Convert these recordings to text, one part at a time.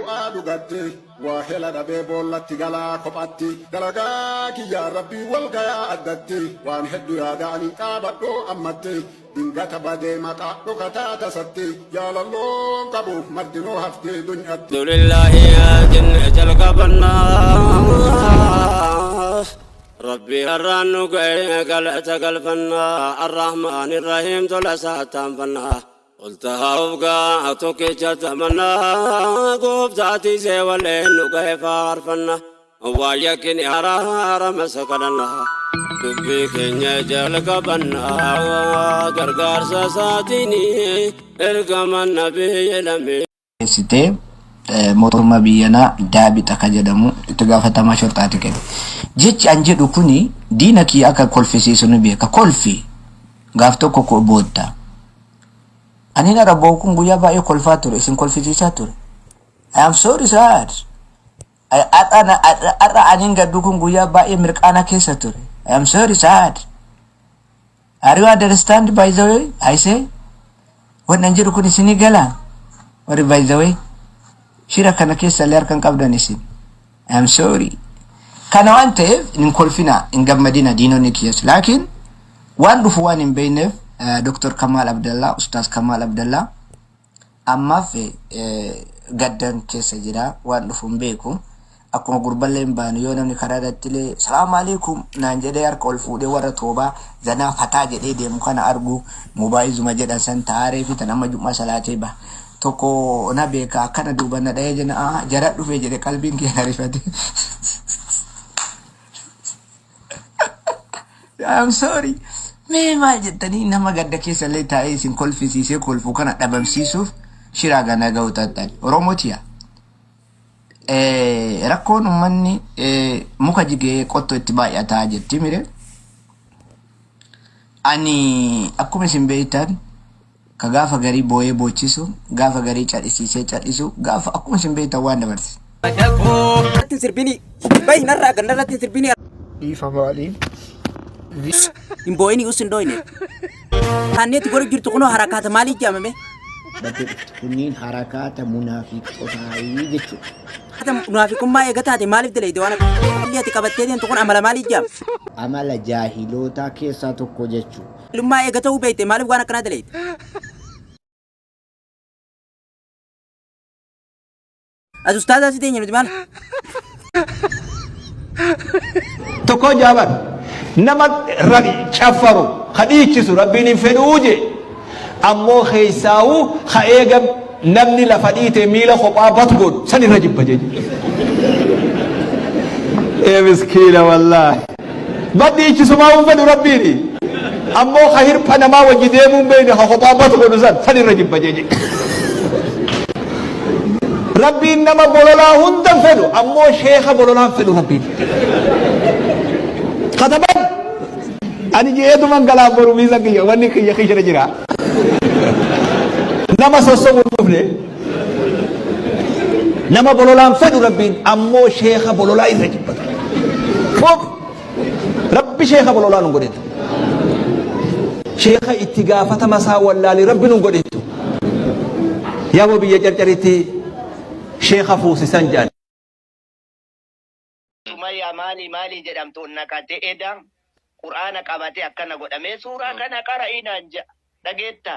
bu'aa dhugatti waa hela dhabee boollatti galaa kophatti dalagaa kiyyaa rabbii wal gayaa addatti waan hedduu yaada'anii dhaabadhoo ammatti dingata badee maqaa dhukataa tasatti jaalalloon qabuuf maddinoo haftee dunyatti. Alhamdulillahi jinni jalqabannaa ربي الرانو قلت قلبنا الرحمن الرحيم تلسا تنفنا قلتها وبقى توكي جتمنا قبضاتي سيولين كيف عرفنا ويكن حرار مسكننا دبي كنيا جلق بنا غرغر ساساتيني ارقم النبي لمي mootummaa biyyanaa daabita ka jedhamu itti gaafatamaa shortaati kenna. Jechi an jedhu kuni diina kiyya akka kolfisiisu ni beeka. Kolfi gaaf tokko ko booda. Ani na rabboo kun guyyaa baay'ee kolfaa ture isin kolfisiisaa ture. I am sorry sir. Arra anin gaddu kun guyyaa baay'ee mirqaana keessa ture. I am sorry sir. Are you understand by the way? I say. Wannan jedhu kun isinii gala. Or by the way. Shira kana keessa leer kan qabdan isin. I am sorry. Kana waan ta'eef nin kolfina in gammadina diinonni kiyyas. Laakiin waan dhufu waan hin beekneef Dr. Kamal Abdallah, Ustaz Kamal Abdallah ammaaf gaddan keessa jira waan dhufu hin beeku. Akkuma gurballee hin baanu yoo namni karaa irrattilee salaamu alaikum naan jedhee harka ol fuudhee warra toobaa zanaa fataa jedhee deemu kana argu mobaayizuma jedhan san taaree fi tan amma jummaa salaatee ba'a. Toko na beka kana duba na daya jana jarak dhufe jedhe qalbiin kee harifate. I'm sorry. Me maal jettanii nama gadda keessa illee taa'ee isin kolfisiisee kolfuu kana dhabamsiisuuf shiraa gana ga'uutattan. Oromootiya. Rakkoon uummanni muka jigee qottoo itti baay'ataa jetti mire. Ani akkuma isin beektan kagaafa garii booyee boochisu gaafa garii cadhisiisee cadhisu gaafa akkuma isin beektan waan dabarse. Sirbini bayi narraa gandarratti sirbini Ifa maali? Imboyni usin doyne. Hannetti gori jirtu kuno harakaata maali jamame? Kunniin harakaata munaafiqotaa jechuudha. Hata munaafiqummaa eegataate maaliif dilayte waan akkatti qabattee deemtu kun amala maali jam? Amala jaahilootaa keessaa tokko jechuudha. Lummaa eegata hubeete maaliif waan akkana dilayte? As ustaadaa si teenye nuti maal? Tokko jaaban nama caffaru khadiichisu rabbiin hin fedhuu je ammoo keessaa'u ha eega namni lafa dhiite miila kophaa batu godhu san irra jibba jechuudha. Miskiina wallaahi badhiichisu maa hin fedhu rabbiini ammoo ha hirpha namaa wajji deemuu hin beekne ha kophaa batu godhu san irra jibba jechuudha. Rabbiin nama bololaa hunda fedhu ammoo sheekha bololaan fedhu rabbiin. Kataban ani jeetu mangalaa boru miisa kiyya wanni kiyya kiyya jira. Nama sossobuu dhufne nama bololaan fedhu rabbiin ammoo sheekha bololaa irra jibbatu. Rabbi sheekha bololaa nu godhetu. Sheekha itti gaafatama isaa wallaali rabbi nu godhetu. Yaa biyya carcaritti sheekha fuusisan jaan. Sumayyaa maali jedhamtu naqatee edaan Qur'aana qabatee akkana godhamee suuraa kana qara'inaan dhageetta.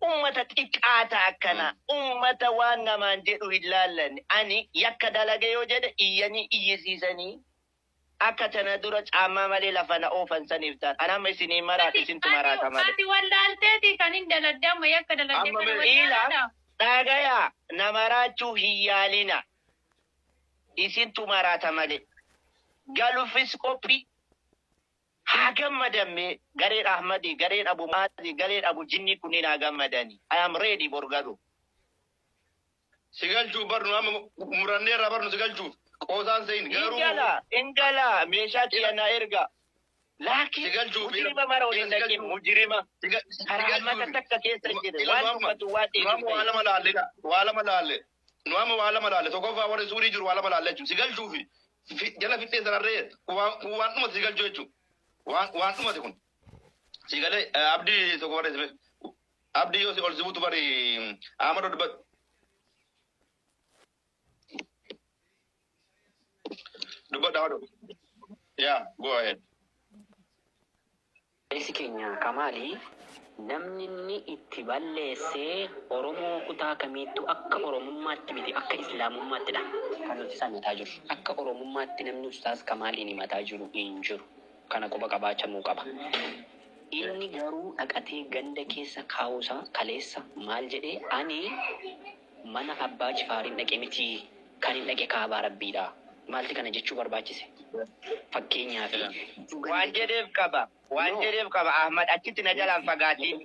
Ummata xiqqaata akkana ummata waan namaan jedhu hin laallanne ani yakka dalage yoo jedhe iyyanii iyyisiisanii akka tana dura caammaa malee lafa na oofan saniif ta'a. Anamma isinii maraata isintu maraata malee. Ati wallaalteeti kan hin daladde amma yakka daladde kana wallaalaa. Dhagayaa na maraachuu hin yaalina. Isintu maraata malee. Galuufis qophii. haa gammadame gareen Ahmadi gareen Abu Maadi gareen Abu Jinni kunniin haa gammadani. I am ready borgadu. Sigalchuu barnu amma muranneerraa barnu sigalchuuf qoosaan seyin garuu ingala meeshaa xiyyanaa erga. Laakiin mujirima mara waliin dhaqin mujirima. Haraamata takka keessa jire waan ummatu waan dheedu. Waa lama laalle. Nu amma waa lama laalle tokkoffaa warri suurii jiru waa lama laalle jechuun sigalchuufi jala fixee sanarree waan dhumate sigalchuu jechuun. Waan dhumate kun sigalee abdii tokko barreesse abdii yoo ol sibuutu bari Ahmad Odba Yeah, go ahead. Isi keenya Kamaali namni inni itti balleessee Oromoo kutaa kamiittu akka Oromummaatti miti akka Islaamummaattiidha kan nuti samataa jiru. Akka Oromummaatti namni Ustaaz Kamaaliin himataa jiru hin jiru. Kana quba qabaachamuu qaba. Inni garuu dhaqatee ganda keessa kaa'uusaa kaleessa maal jedhee ani mana abbaa Jifaariin dhaqe miti kan hin dhaqe kaabaa Rabbiidha. Maalti kana jechuu barbaachise? Fakkeenyaaf waan jedheef qaba Ahmad achitti na jalaan fagaatiin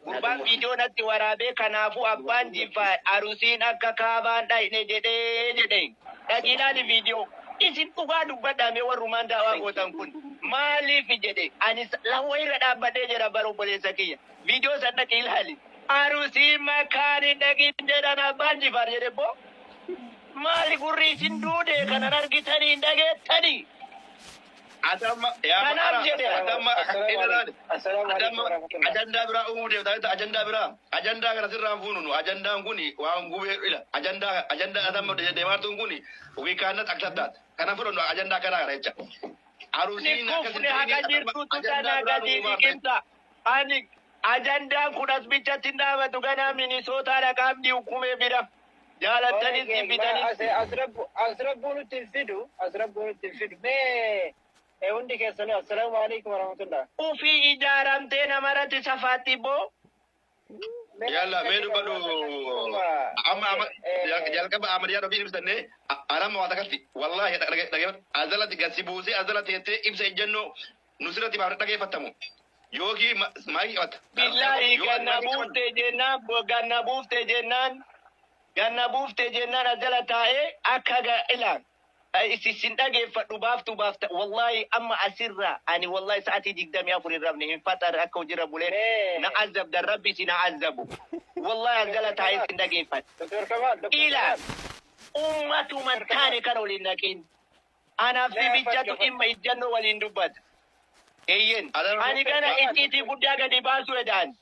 gurbaan viidiyoo natti waraabee kanaafuu abbaan Jifaar arusiin akka kaabaan dhayne jedhee dhaqiidhaan viidiyoo isin dhugaa dubbadhaame warrumaan daawaa gootan kun maaliif jedhe ani lawa irra dhaabbadhee jira bara obboleessa kiyya viidiyoo san dhaqi ilaali arusiin makaanii dhaqin jedhan abbaan Jifaar jedhe boo maali gurri isin duude kanan argitanii hin dhageettanii Adama ajanda bira umude ajanda bira ajanda kana sirraan fununu ajandaan kuni waan gubee ila ajanda adama de martun kuni we cannot accept that kana fudhannu ajanda kana kana jecha arusiin akkasii haga jirtu tutana gadi diqinta ani ajandaan kunas bichatti dhaabatu ganaa Minisoota dhaqaabdi hukumee bira jaalattanis dibbitanis asrabbuun itti fidu mee hundi keessanii assalaamu alaikum warahmatullah ufii ijaaramtee namarratti safaatti boo yalla mee dubbadu amma jalqaba amariyaa dhobii ibsanne arama waa takatti wallahi dhageeffat azalatti gasi buusee azalatti jettee ibsa ejjennoo nusirratti baafne dhageeffattamu yooki maayii qabata billahi ganna buuftee jennaan azala taa'ee akka ilaan isisin dhageeffadhu baafta wallahi amma asirra ani wallahi sa'atii 24 irrabne hin fatar akka hojira buleen na azab dan rabbi sina azabu wallahi azala taa'ee sin dhageeffadhu ila ummatu man taane kana waliin naqin anaaf bibichatu dhimma ijjannoo waliin dubbata eyyen ani kana itti guddaa gadi baasu edaan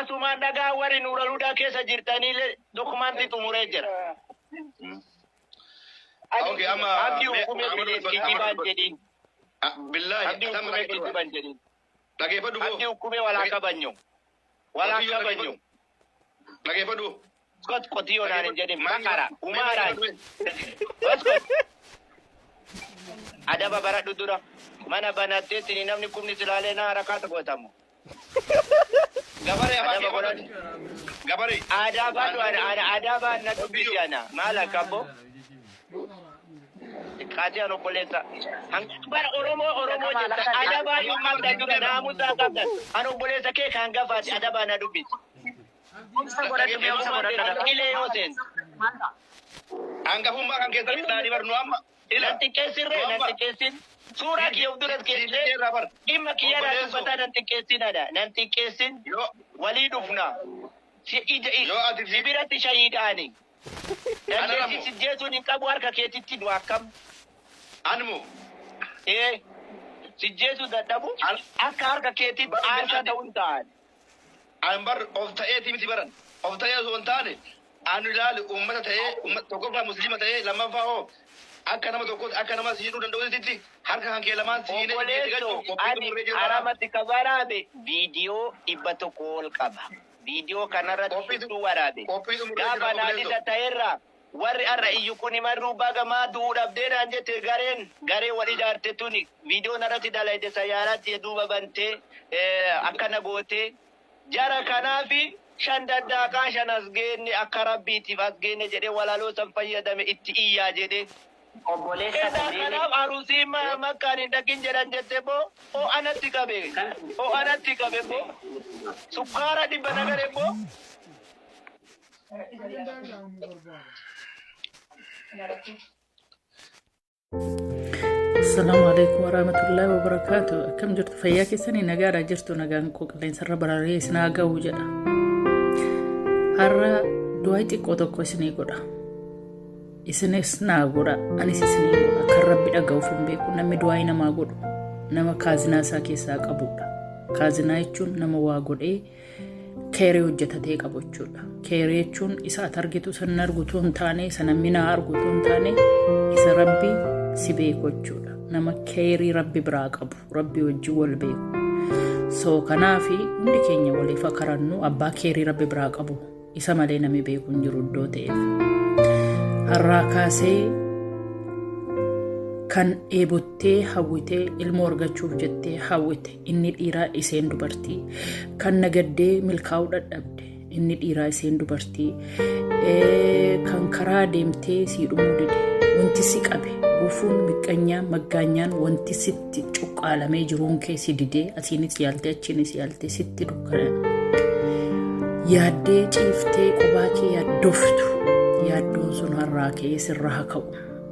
asumaan dhagaa warri nuuraluudhaa keessa jirtanii dokumantii xumuree jira Okay, abdi hukume kijiban jedin billahi abdi hukume kijiban jedin dhageeffadhu abdi hukume wala kabanyo dhageeffadhu Scott qotiyo naan jedin makara umara Scott adaba baradhu dura mana banattee tini namni kumni silaalee na harakaata gootamu gabare adaba na dubbisiana mala kabo Kajian obbolesa bara Oromo jetta adaba yumma dagura namusa qabda an obbolesa ke kan gafaati adaba na dubbi ile yosen angafumma kan ke tani barnu amma nanti kesin sura ki yaudurat ke imma ki yara dubata nanti kesin walidufna sibirati shahidani Nanti si Jesu ni kabu harka ketiti dua kam. Anmu. Si Jesu dadabu akka harka ketiti asa dauntan. Ambar of ta'e timiti baran. Of ta'e zontane. Anu dal ummata ta'e ummat tokko muslima ta'e lamma fa'o. Akka nama tokko akka nama siinu danda'u titti harka kan ke lamaan siine aramati kabarabe video ibbato kol qaba. Video kanarratti tu warabe gaafa naadisa ta'erra warri arra iyyu kuni marru baga maa duudhabdee naan jette garee wal ijaarte tuni video narratti dalayte sayyaaraatti duuba bantee akkana goote jara kanaafi shan daddaaqa shan as geenne akka rabbiitiif as geenne jedhee walaloo san fayyadame itti iyyaa jedhe obboleessa kanaaf arusii makkaan hin dhaqin jedhan jette boo o anatti qabe boo sukkaara dhibba nagare boo Assalamu alaikum warahmatullahi wabarakatuh. Akkam jirtu fayyaa keessanii nagaadhaa jirtu nagaan koo qilleensarra bararee isinaa ga'uu jedha. Har'a du'aa xiqqoo tokko isinii godha. Isinis naa godha anis isinii godha kan rabbi dhaga'uuf hin beeku namni du'aa namaa godhu nama kaazinaa isaa keessaa qabudha. Kaazinaa jechuun nama waa godhee keeree hojjetatee qabu jechuudha. Keeree jechuun isa ati argitu san argutu hin taane isa namni naa argutu hin taane isa rabbi si beeku jechuudha. Nama keerii rabbi biraa qabu, rabbi wajjin wal beeku. So kanaafi hundi keenya waliif karannu abbaa keerii rabbi biraa qabu isa malee namni beeku hin jiru iddoo ta'eef. Har'aa kaasee kan eebottee hawwitee ilmoo argachuuf jettee hawwite inni dhiiraa isheen dubartii, kan nagaddee milkaa'uu dadhabde inni dhiiraa isheen dubartii, kan karaa deemtee si dhumuu dide wanti si qabe gufuun miqqanyaan maggaanyaan wanti sitti cuqqaalamee jiruun kee si didee asiinis yaaltee achiinis yaaltee sitti dukkana yaaddee ciiftee qubaa kee yaaddoftu yaaddoon sun har'aa kee sirraa haa ka'u.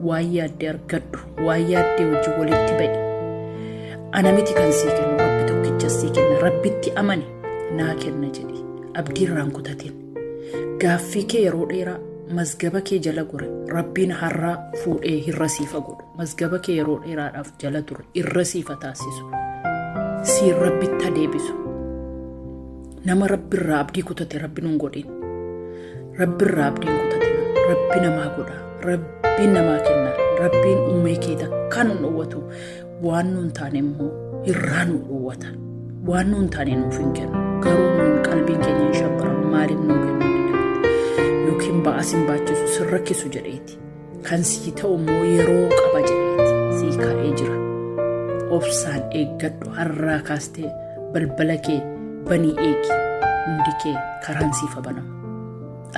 Waan yaaddee argadhu, waan yaaddee wajjin walitti ba'i. Ana miti kan sii kennu rabbi tokkicha sii kenna, rabbitti amani naa kenna jedhi abdii irraan kutatin. Gaaffii kee yeroo dheeraa mazgaba kee jala gore rabbiin har'aa fuudhee hirrasiifa godhu. Mazgaba kee yeroo dheeraadhaaf jala ture hirrasiifa taasisu. Siin rabbitti adeebisu. Nama rabbiirraa abdii kutate rabbi nun godhin. Rabbiirraa abdiin kutatina rabbi namaa godha. Rabbiin namaa kenna. Rabbiin uumee keeta kan nun dhowwatu waan nun taane immoo irraa nu dhowwata. Waan nun taane nuuf hin kennu. Garuu nun qalbiin keenya hin shabbaramu maaliif nuu kennu yookiin ba'as hin baachisu sin rakkisu jedheeti. Kan sii ta'u immoo yeroo qaba jedheeti sii kaa'ee jira. Obsaan eeggadhu har'aa kaastee balbala kee banii eegi hundi kee karaan siifa banamu.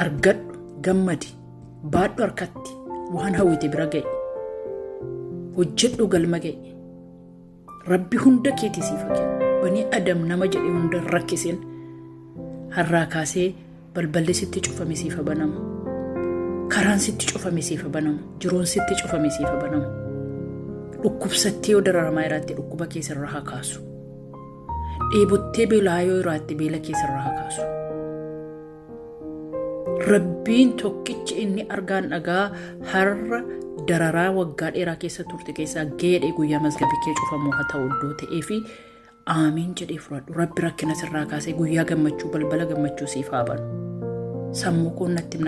Argadhu gammadi baadhu harkatti waan hawwite bira ga'e. Hojjedhu galma ga'e. Rabbi hunda keetii siifa kenna. Banii adam nama jedhe hunda rakkisin har'aa kaasee balballi sitti cufame siifa banamu. Karaan sitti cufame siifa banamu. Jiruun sitti cufame siifa banamu. Dhukkubsattee yoo dararamaa irratti dhukkuba keessarraa haa kaasu. Dheebottee beelaa yoo irratti beela keessarraa haa kaasu. Rabbiin tokkichi inni argaan dhagaa har'a dararaa waggaa dheeraa keessa turte keessaa geedhee guyyaa mazgabii kee cufamuu haa ta'u iddoo ta'ee fi aamiin jedhee fudhadhu. Rabbi rakkina sirraa kaasee guyyaa gammachuu balbala gammachuu siif haa banu. Sammuu koo natti